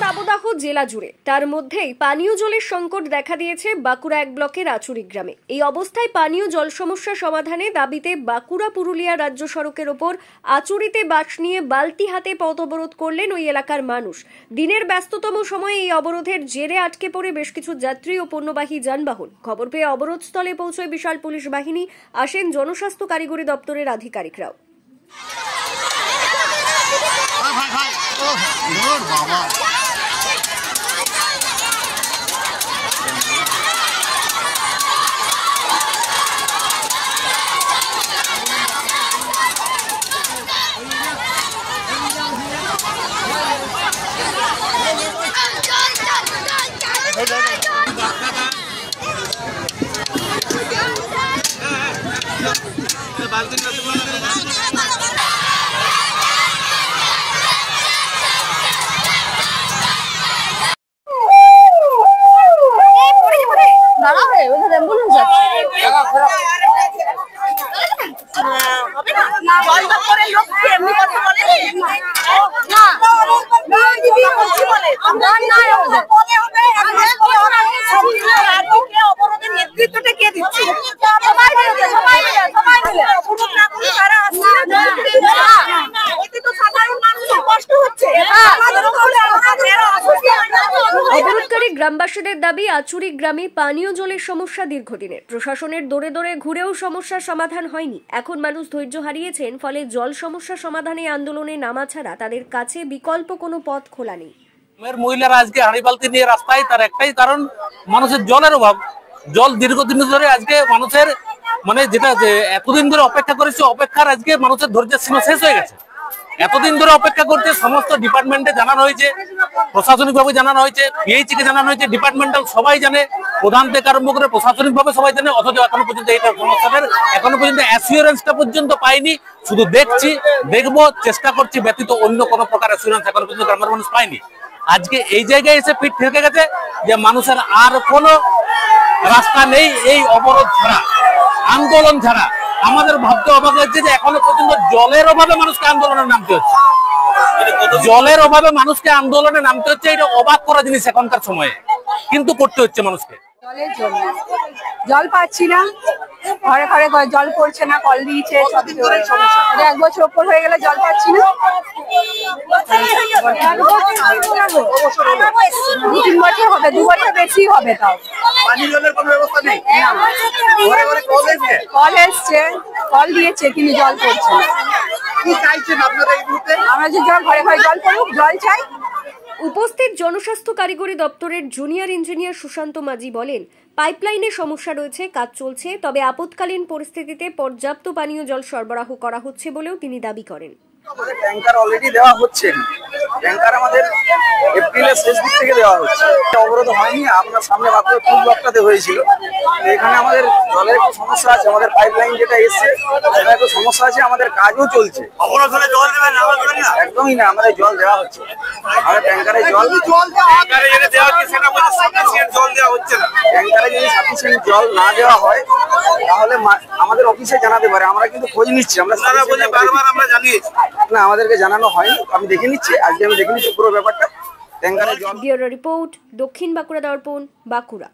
দাবদাহ জেলা জুড়ে, তার মধ্যেই পানীয় জলের সংকট দেখা দিয়েছে বাঁকুড়া 1 ব্লকের আচুরি গ্রামে। এই অবস্থায় পানীয় জল সমস্যা সমাধানে দাবিতে বাঁকুড়া পুরুলিয়া রাজ্য সড়কের ওপর আচুরিতে বাঁশ নিয়ে বালতি হাতে পথ অবরোধ করলেন ওই এলাকার মানুষ। দিনের ব্যস্ততম সময়ে এই অবরোধের জেরে আটকে পড়ে বেশ কিছু যাত্রী ও পণ্যবাহী যানবাহন। খবর পেয়ে অবরোধস্থলে পৌঁছয় বিশাল পুলিশ বাহিনী, আসেন জনস্বাস্থ্য কারিগরি দপ্তরের আধিকারিকরাও। অবরোধকারী গ্রামবাসীদের দাবি, আচুরি গ্রামে পানীয় জলের সমস্যা দীর্ঘদিনের। প্রশাসনের দৌড়ে দৌড়ে ঘুরেও সমস্যার সমাধান হয়নি। এখন মানুষ ধৈর্য হারিয়েছেন, ফলে জল সমস্যা সমাধানে আন্দোলনে নামা ছাড়া তাদের কাছে বিকল্প কোনো পথ খোলা নেই। মহিলারা আজকে হাঁড়ি বালতি নিয়ে রাস্তায়, তার একটাই কারণ মানুষের জলের অভাব। জল দীর্ঘদিন ধরে আজকে মানুষের যেটা এতদিন ধরে অপেক্ষা করেছে, অপেক্ষার আজকে মানুষের ধৈর্যের সীমা শেষ হয়ে গেছে। এতদিন ধরে অপেক্ষা করতে সমস্ত ডিপার্টমেন্টে জানানো হয়েছে, প্রশাসনিক ভাবে জানানো হয়েছে, পিএইচি কে জানানো হয়েছে, ডিপার্টমেন্টাল সবাই জানে, প্রধান থেকে আরম্ভ করে প্রশাসনিক ভাবে সবাই জানে। অথচ এখনো পর্যন্ত এইটা সমস্যাদের এখনো পর্যন্ত অ্যাসিওরেন্সটা পর্যন্ত পাইনি। শুধু দেখছি, দেখবো, চেষ্টা করছি ব্যতীত অন্য কোনো প্রকার অ্যাসিওরেন্স এখনো পর্যন্ত গ্রামের মানুষ পায়নি। আজকে এই জায়গায় এসে পিঠ থেকে গেছে যে মানুষের আর কোনো রাস্তা নেই এই অবরোধ ছাড়া, আন্দোলন ছাড়া। আমাদের ভাবতে অবাক হচ্ছে যে এখনো পর্যন্ত জলের অভাবে মানুষকে আন্দোলনে নামতে হচ্ছে। জলের অভাবে মানুষকে আন্দোলনে নামতে হচ্ছে, এটা অবাক করা জিনিস এখনকার সময়ে, কিন্তু করতে হচ্ছে মানুষকে। জলের জন্য জল পাচ্ছি না, ঘরে ঘরে জল পড়ছে না, কল দিয়েছে, 1 বছর উপর হয়ে গেলে জল পাচ্ছি না। 2-3 বছর হবে, 2 বছর বেশি হবে। তাও কল এসছে, কল দিয়েছে, কিন্তু জল পড়ছে না। আমরা যে জল ঘরে ঘরে জল পড়ুক, জল চাই। উপস্থিত জনস্বাস্থ্য কারিগরি দপ্তরের জুনিয়র ইঞ্জিনিয়ার সুশান্ত মাঝি বলেন, পাইপলাইনে সমস্যা রয়েছে, কাজ চলছে, তবে আপৎকালীন পরিস্থিতিতে পর্যাপ্ত পানীয় জল সরবরাহ করা হচ্ছে বলেও তিনি দাবি করেন। আমাদের ট্যাঙ্কার অলরেডি দেওয়া হচ্ছে, ট্যাঙ্কার আমাদের এপ্রিলের শেষ দিক থেকে দেওয়া হচ্ছে। অবরোধ হয়নি, আপনার সামনে মাত্র 2 ব্লকটাতে হয়েছিল। এখানে আমাদের জলের একটু সমস্যা আছে, আমাদের পাইপলাইন যেটা এসছে সেটা একটু সমস্যা আছে, আমাদের কাজও চলছে। অবরোধ হলে জল দেবেন না? একদমই না, আমাদের জল দেওয়া হচ্ছে, আমাদের ট্যাঙ্কারে জল দেওয়া হচ্ছে না। ট্যাঙ্কারে যদি সাফিসিয়েন্ট জল না দেওয়া হয় তাহলে আমাদের অফিসে জানাতে পারে, আমরা কিন্তু খোঁজ নিচ্ছি। আমরা জানিয়েছি না, আমাদেরকে জানানো হয়নি। আমি দেখে নিচ্ছি, আজকে আমি দেখে নিচ্ছি পুরো ব্যাপারটা। ট্যাঙ্কারে জল। ব্যুরো রিপোর্ট, দক্ষিণ বাঁকুড়া দর্পণ, বাঁকুড়া।